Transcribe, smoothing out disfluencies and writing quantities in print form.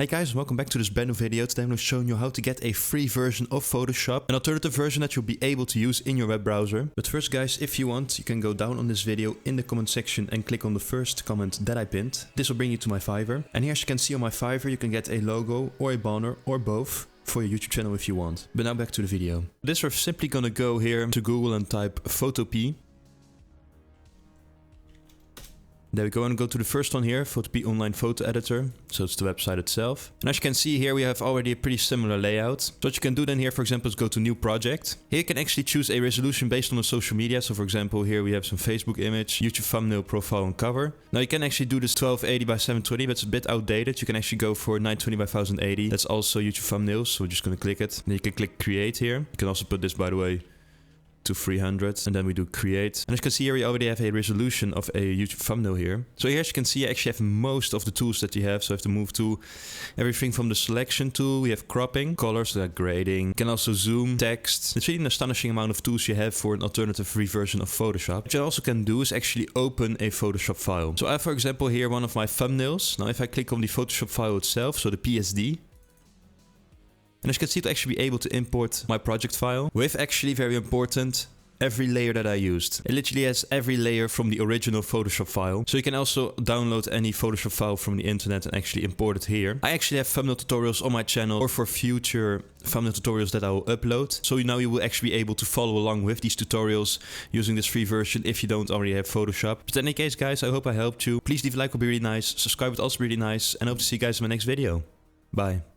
Hey guys, welcome back to this brand new video. Today I'm going to show you how to get a free version of Photoshop, an alternative version that you'll be able to use in your web browser. But first guys, if you want, you can go down on this video in the comment section and click on the first comment that I pinned. This will bring you to my Fiverr. And here as you can see on my Fiverr, you can get a logo or a banner or both for your YouTube channel if you want. But now back to the video. This we're simply going to go here to Google and type Photopea. There we go, and go to the first one here, Photopea Online Photo Editor. So it's the website itself. And as you can see here, we have already a pretty similar layout. So what you can do then here, for example, is go to New Project. Here you can actually choose a resolution based on the social media. So for example, here we have some Facebook image, YouTube thumbnail, profile and cover. Now you can actually do this 1280 by 720, but it's a bit outdated. You can actually go for 920 by 1080. That's also YouTube thumbnails. So we're just going to click it. Then you can click Create here. You can also put this, by the way, to 300, and then we do create. And as you can see here, we already have a resolution of a YouTube thumbnail here. So here as you can see, I actually have most of the tools that you have. So I have to move to everything from the selection tool. We have cropping, colors, like grading. You can also zoom, text. It's really an astonishing amount of tools you have for an alternative free version of Photoshop. What you also can do is actually open a Photoshop file. So I have, for example, here one of my thumbnails. Now if I click on the Photoshop file itself, so the PSD, and as you can see, to actually be able to import my project file with actually, very important, every layer that I used. It literally has every layer from the original Photoshop file. So you can also download any Photoshop file from the internet and actually import it here. I actually have thumbnail tutorials on my channel or for future thumbnail tutorials that I will upload. So now you will actually be able to follow along with these tutorials using this free version if you don't already have Photoshop. But in any case, guys, I hope I helped you. Please leave a like, would be really nice. Subscribe would also be really nice. And I hope to see you guys in my next video. Bye.